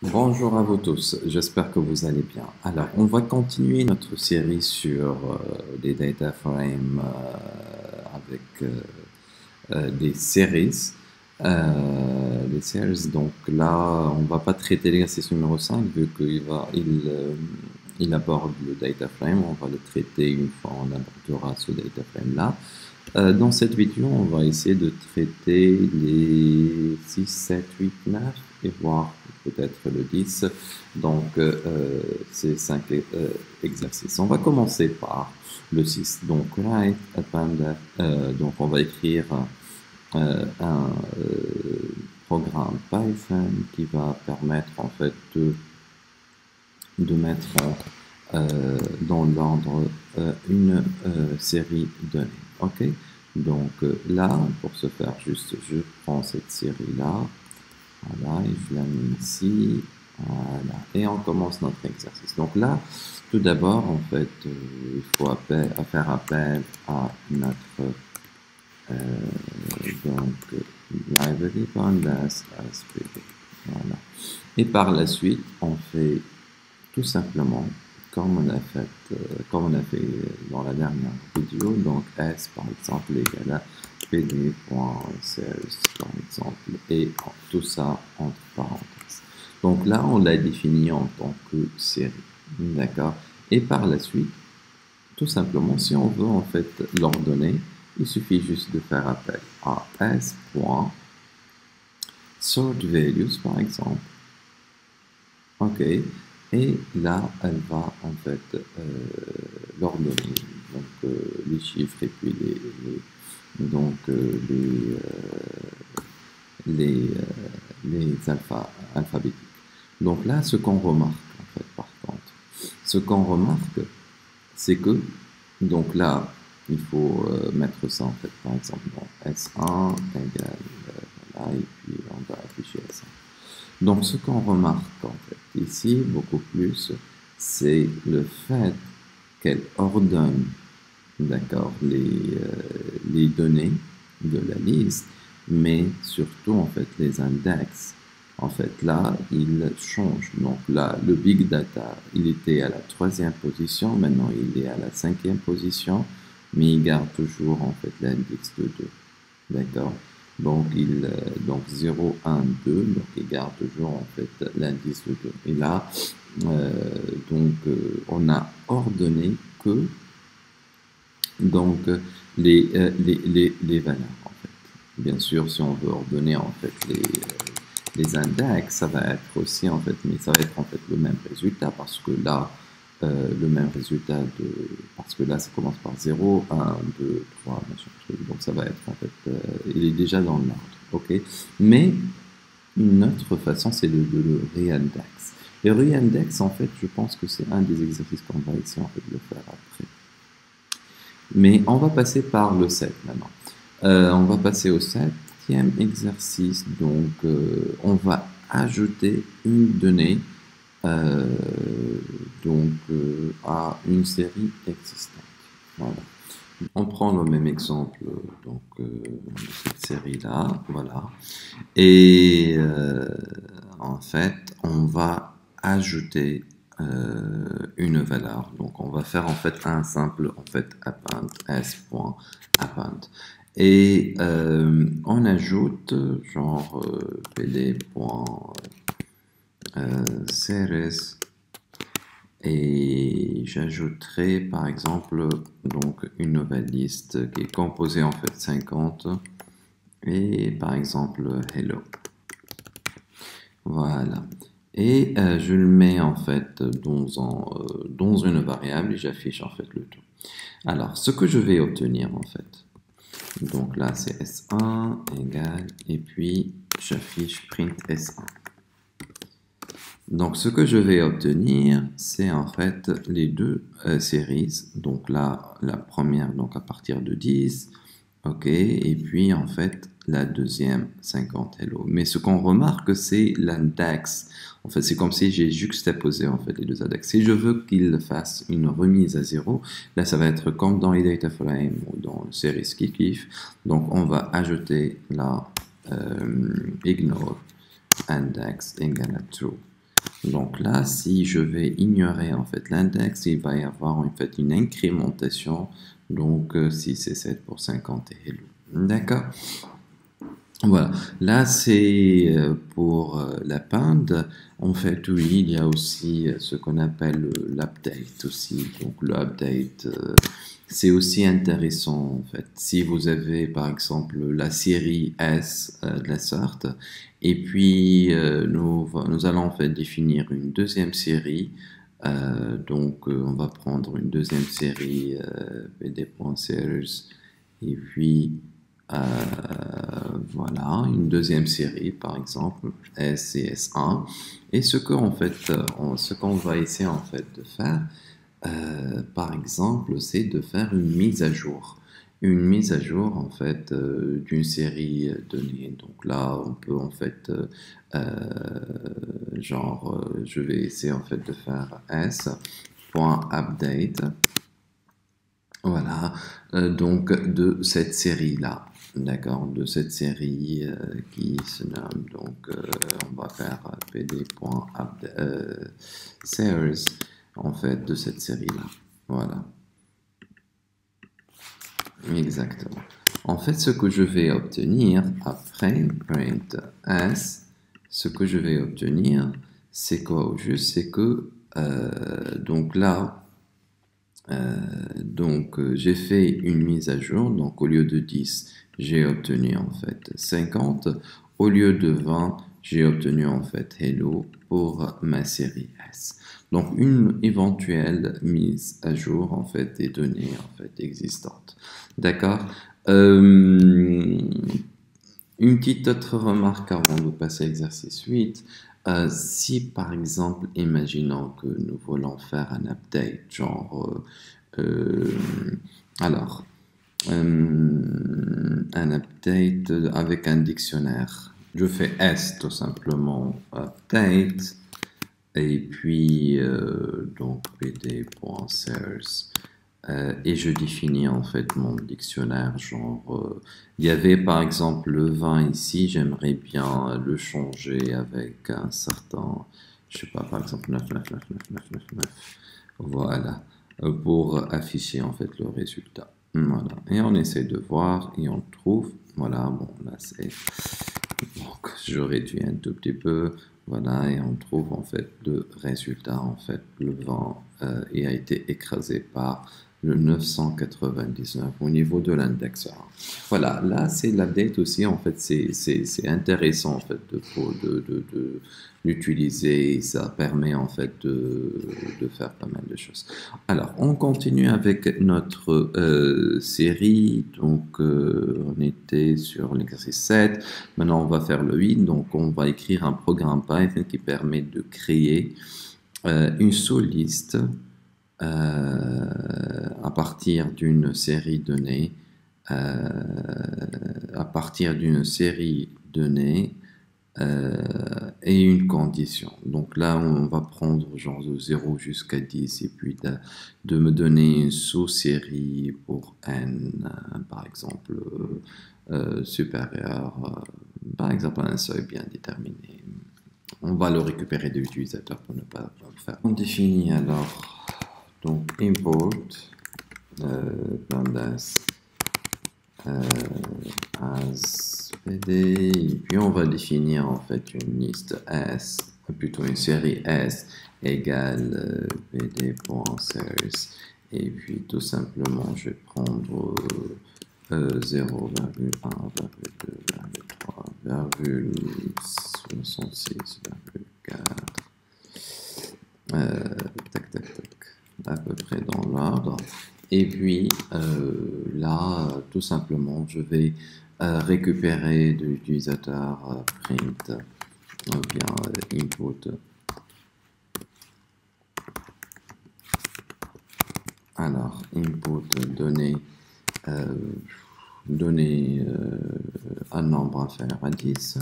Bonjour à vous tous, j'espère que vous allez bien. Alors, on va continuer notre série sur des data frames avec des séries. Donc là, on va pas traiter l'exercice numéro 5 vu il aborde le data frame. On va le traiter une fois on abordera ce data frame là. Dans cette vidéo, on va essayer de traiter les 6, 7, 8, 9 et voir peut-être le 10. Donc, ces 5 exercices. On va commencer par le 6. Donc, write append, donc on va écrire un programme Python qui va permettre en fait de mettre dans l'ordre une série donnée. Ok, donc là, pour ce faire, juste je prends cette série-là, voilà, et je la mets ici, voilà, et on commence notre exercice. Donc là, tout d'abord, en fait, il faut faire appel à notre donc library pandas SPD. Voilà. Et par la suite, on fait tout simplement comme on a fait dans la dernière vidéo, donc S par exemple égale à pd.sales par exemple, et tout ça entre parenthèses. Donc là, on l'a défini en tant que série, d'accord? Et par la suite, tout simplement, si on veut en fait l'ordonner, il suffit juste de faire appel à s.sortValues par exemple. Ok, et là, elle va en fait l'ordonner, donc les chiffres et puis donc les, alphabétiques. Donc là, ce qu'on remarque en fait, par contre, ce qu'on remarque, c'est que donc là, il faut mettre ça en fait, par exemple, dans S1 égale, voilà, et puis on va afficher S1. Donc, ce qu'on remarque en fait ici, beaucoup plus, c'est le fait qu'elle ordonne, d'accord, les données de la liste, mais surtout en fait les index. En fait, là, il change. Donc là, le big data, il était à la 3e position, maintenant il est à la 5e position, mais il garde toujours en fait l'index de 2. D'accord? Donc 0, 1, 2, donc il garde toujours en fait l'indice de 2. Et là, on a ordonné que donc les valeurs en fait. Bien sûr, si on veut ordonner en fait les index, ça va être aussi en fait, mais ça va être en fait le même résultat parce que là, le même résultat parce que là ça commence par 0, 1, 2, 3, machin truc, donc ça va être en fait, il est déjà dans l'ordre, ok? Mais une autre façon, c'est de le réindex. Le réindex, en fait, je pense que c'est un des exercices qu'on va essayer en fait de le faire après. Mais on va passer par le 7 maintenant. On va passer au 7e exercice. Donc, on va ajouter une donnée à une série existante. Voilà. On prend le même exemple de cette série-là. Voilà. Et en fait, on va ajouter une valeur. Donc, on va faire en fait un simple en fait append s.append. Et on ajoute genre pd.series et j'ajouterai par exemple donc une nouvelle liste qui est composée en fait 50 et par exemple hello. Voilà. Et je le mets en fait dans une variable et j'affiche en fait le tout. Alors, ce que je vais obtenir en fait, donc là c'est S1 égale, et puis j'affiche print S1. Donc ce que je vais obtenir, c'est en fait les deux séries. Donc là, la première, donc à partir de 10, ok, et puis en fait la deuxième 50 hello. Mais ce qu'on remarque, c'est l'index. En fait, c'est comme si j'ai juxtaposé en fait les deux index. Si je veux qu'il fasse une remise à 0, là ça va être comme dans les data frames ou dans le series kiff. Donc on va ajouter la ignore index égale à true. Donc là, si je vais ignorer en fait l'index, il va y avoir en fait une incrémentation. Donc 6 et 7 pour 50 et hello. D'accord? Voilà, là c'est pour l'append. En fait, oui, il y a aussi ce qu'on appelle l'update aussi. Donc l'update, c'est aussi intéressant en fait. Si vous avez par exemple la série S de la sorte, et puis nous allons en fait définir une deuxième série. Donc on va prendre une deuxième série pd.series et puis euh, voilà, une deuxième série, par exemple, S et S1. Et ce que, en fait, ce qu'on va essayer en fait de faire, par exemple, c'est de faire une mise à jour. Une mise à jour en fait d'une série donnée. Donc là, on peut en fait, je vais essayer en fait de faire s.update. Voilà, donc de cette série-là, d'accord, de cette série qui se nomme, donc on va faire pd.series, en fait, de cette série-là. Voilà, exactement. En fait, ce que je vais obtenir après print s, ce que je vais obtenir, c'est quoi au juste? C'est que, donc là, j'ai fait une mise à jour. Donc, au lieu de 10, j'ai obtenu en fait 50. Au lieu de 20, j'ai obtenu en fait hello pour ma série S. Donc, une éventuelle mise à jour en fait des données en fait existantes. D'accord. Une petite autre remarque avant de passer à l'exercice 8. Si par exemple, imaginons que nous voulons faire un update, genre, euh, alors, un update avec un dictionnaire. Je fais S tout simplement, update, et puis donc pd.search. Et je définis en fait mon dictionnaire. Genre, il y avait par exemple le 20 ici, j'aimerais bien le changer avec un certain, je sais pas, par exemple 9999999. Voilà, pour afficher en fait le résultat. Voilà, et on essaie de voir et on trouve. Voilà, bon, là c'est. Donc, je réduis un tout petit peu. Voilà, et on trouve en fait le résultat. En fait, le vent et a été écrasé par le 999 au niveau de l'indexeur. Voilà, là c'est l'update aussi. En fait, c'est intéressant en fait de l'utiliser. Ça permet en fait de faire pas mal de choses. Alors, on continue avec notre série. Donc, on était sur l'exercice 7. Maintenant, on va faire le 8. Donc, on va écrire un programme Python qui permet de créer une sous-liste à partir d'une série donnée, à partir d'une série donnée et une condition. Donc là, on va prendre genre de 0 jusqu'à 10 et puis de me donner une sous-série pour n, par exemple, supérieur, par exemple, à un seuil bien déterminé. On va le récupérer de l'utilisateur pour ne pas le faire. On définit alors donc import pandas as pd, et puis on va définir en fait une liste S, plutôt une série S égale pd.series, et puis tout simplement je vais prendre 0,1,2,3,66,4 tac tac tac, à peu près dans l'ordre. Et puis là, tout simplement, je vais récupérer de l'utilisateur print ou bien input. Alors, input donner un nombre inférieur à 10.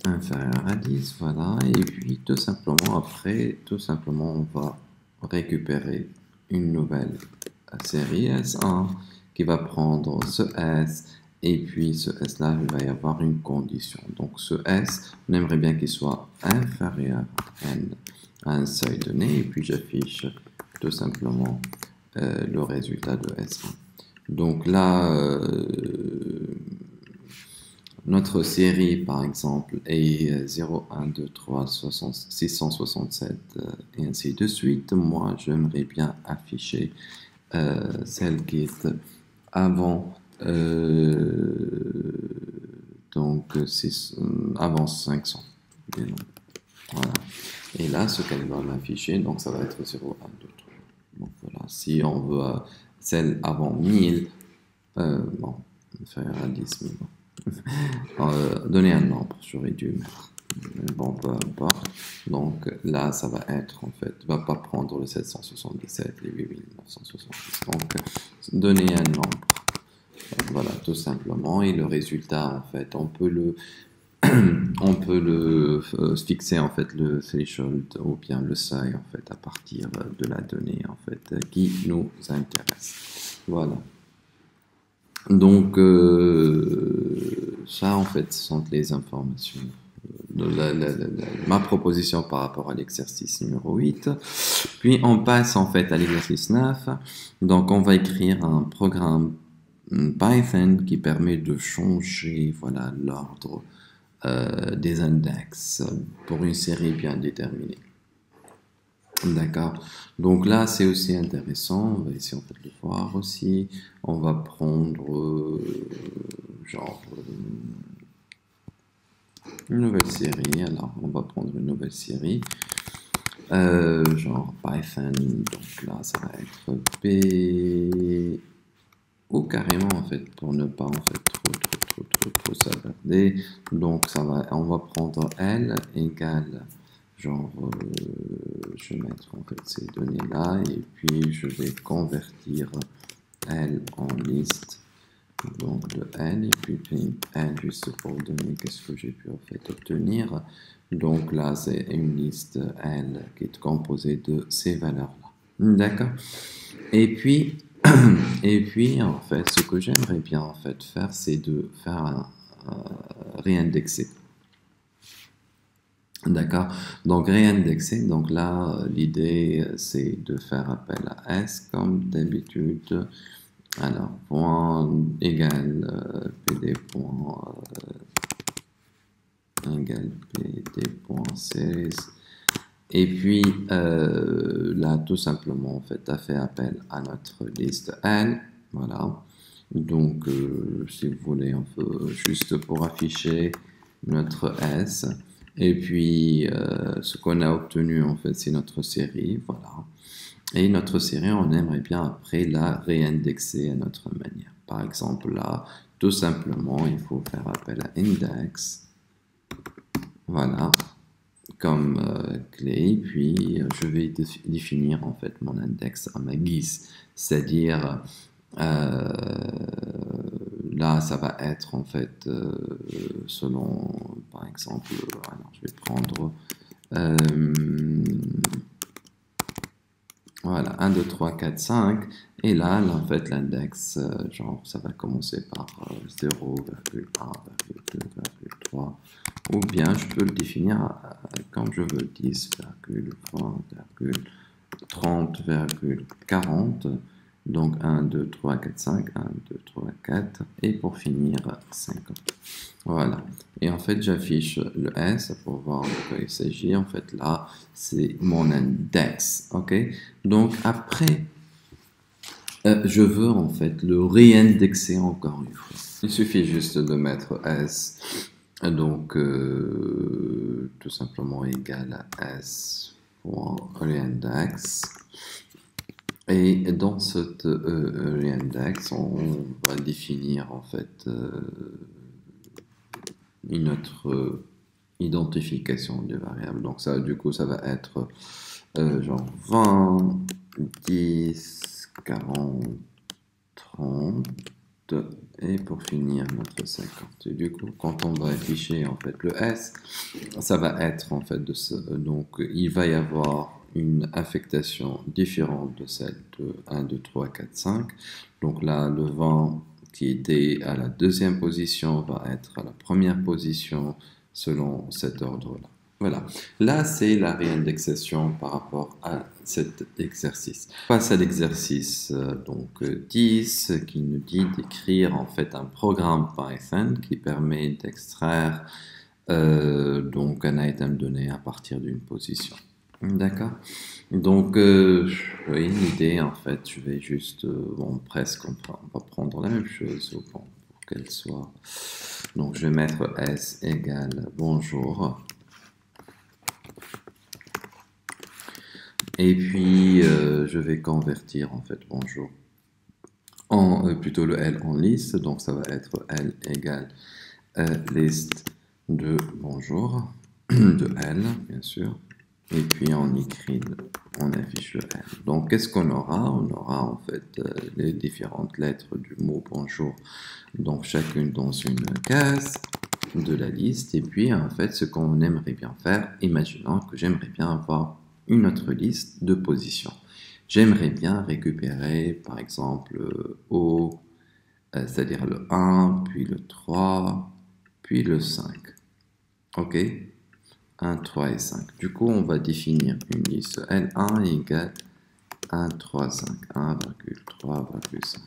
Inférieur à 10, voilà, et puis tout simplement après, on va récupérer une nouvelle série S1 qui va prendre ce S Et puis ce S-là, il va y avoir une condition. Donc ce S, on aimerait bien qu'il soit inférieur à N à un seuil donné. Et puis j'affiche tout simplement le résultat de S1. Donc là, notre série, par exemple, est 0, 1, 2, 3, 667 et ainsi de suite. Moi, j'aimerais bien afficher celle qui est avant, donc avant 500. Voilà. Et là, ce qu'elle va m'afficher, donc ça va être 0, 1, 2, 3. Donc voilà, si on veut celle avant 1000, bon, faire à 10 000. Donner un nombre, j'aurais dû mettre. Bon, peu importe. Donc là, ça va être en fait, va pas prendre le 777 et 8970. Donc, donner un nombre. Voilà, tout simplement. Et le résultat, en fait, on peut le fixer en fait le threshold ou bien le seuil en fait à partir de la donnée en fait qui nous intéresse. Voilà. Donc ça en fait sont les informations de ma proposition par rapport à l'exercice numéro 8. Puis on passe en fait à l'exercice 9. Donc on va écrire un programme Python qui permet de changer voilà l'ordre des index pour une série bien déterminée. D'accord. Donc là, c'est aussi intéressant. On va essayer en fait de le voir aussi. On va prendre genre une nouvelle série. Alors, on va prendre une nouvelle série. Genre Python. Donc là, ça va être P ou carrément en fait pour ne pas en fait trop s'attarder. Donc ça va, on va prendre L égale genre je vais mettre en fait ces données là et puis je vais convertir L en liste donc de L et puis L juste pour donner qu'est-ce que j'ai pu en fait obtenir. Donc là c'est une liste L qui est composée de ces valeurs là. D'accord. Et puis en fait, ce que j'aimerais bien en fait faire, c'est de faire un réindexer. D'accord. Donc réindexer. Donc là, l'idée c'est de faire appel à S comme d'habitude. Alors point égal pd point égal pd point series. Et puis là, tout simplement, en fait, a fait appel à notre liste L. Voilà. Donc, si vous voulez, on peut juste pour afficher notre S. Et puis, ce qu'on a obtenu, en fait, c'est notre série. Voilà. Et notre série, on aimerait bien après la réindexer à notre manière. Par exemple, là, tout simplement, il faut faire appel à index. Voilà. Comme clé, puis je vais définir en fait mon index à ma guise, c'est-à-dire là ça va être en fait selon par exemple, alors je vais prendre voilà 1, 2, 3, 4, 5 et là en fait l'index genre ça va commencer par 0,1,2,3 ou bien je peux le définir comme je veux 10,20,30,40 donc 1, 2, 3, 4, 5 1, 2, 3, 4 et pour finir 50. Voilà. Et en fait, j'affiche le S pour voir de quoi il s'agit. En fait, là, c'est mon index. OK? Donc, après, je veux en fait le réindexer encore une fois. Il suffit juste de mettre S. Donc, tout simplement égal à S.reindex. Et dans cette reindex, on va définir en fait une autre identification des variables. Donc ça, du coup, ça va être genre 20, 10, 40, 30 et pour finir notre 50. Et du coup, quand on va afficher en fait le S, ça va être en fait de ce, donc il va y avoir une affectation différente de celle de 1, 2, 3, 4, 5. Donc là, le 20, qui était à la deuxième position va être à la première position selon cet ordre-là. Voilà, là c'est la réindexation par rapport à cet exercice. On passe à l'exercice 10 qui nous dit d'écrire en fait un programme Python qui permet d'extraire donc un item donné à partir d'une position. D'accord. Donc oui, l'idée en fait, je vais juste presque on va prendre la même chose pour qu'elle soit. Donc je vais mettre s égale bonjour. Et puis, je vais convertir en fait bonjour en plutôt le L en liste. Donc, ça va être L égale liste de bonjour, de L, bien sûr. Et puis, on écrit, on affiche le L. Donc, qu'est-ce qu'on aura? On aura en fait les différentes lettres du mot bonjour. Donc, chacune dans une case de la liste. Et puis, en fait, ce qu'on aimerait bien faire, imaginons que j'aimerais bien avoir une autre liste de positions. J'aimerais bien récupérer, par exemple, O, c'est-à-dire le 1, puis le 3, puis le 5. OK? 1, 3 et 5. Du coup, on va définir une liste L1 égale 1, 3, 5. 1,3,5,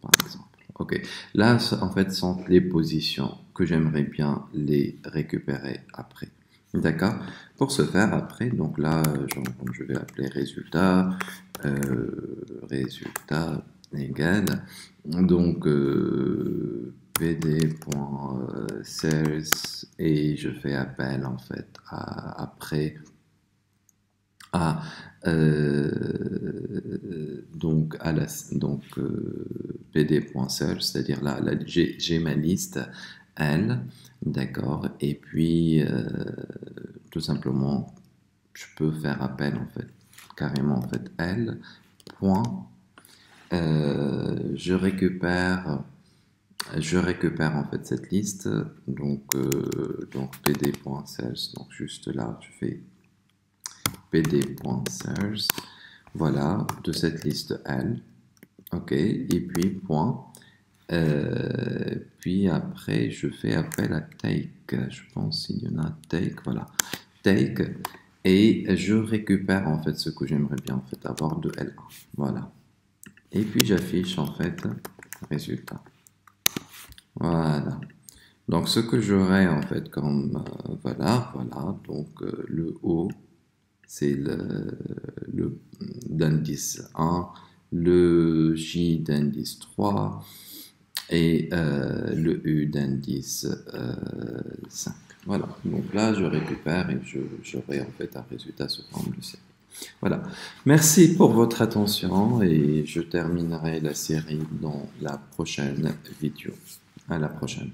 par exemple. OK. Là, en fait, sont les positions que j'aimerais bien les récupérer après. D'accord. Pour ce faire, après, donc là, je vais appeler résultat, résultat égal, donc pd.sales et je fais appel en fait après à donc à la pd.sales, c'est-à-dire là j'ai ma liste L, d'accord, et puis tout simplement je peux faire appel en fait carrément en fait L point je récupère en fait cette liste donc pd.sales, donc juste là je fais pd.sales, voilà, de cette liste L, ok, et puis point, puis après je fais appel à take, je pense il y en a take, voilà, take, et je récupère en fait ce que j'aimerais bien en fait avoir de L1, voilà, et puis j'affiche en fait résultat, voilà. Donc ce que j'aurai en fait comme voilà, donc le O c'est le d'indice 1, le J d'indice 3 et le U d'indice 5. Voilà, donc là je récupère et j'aurai en fait un résultat sous forme de série. Voilà, merci pour votre attention et je terminerai la série dans la prochaine vidéo. À la prochaine.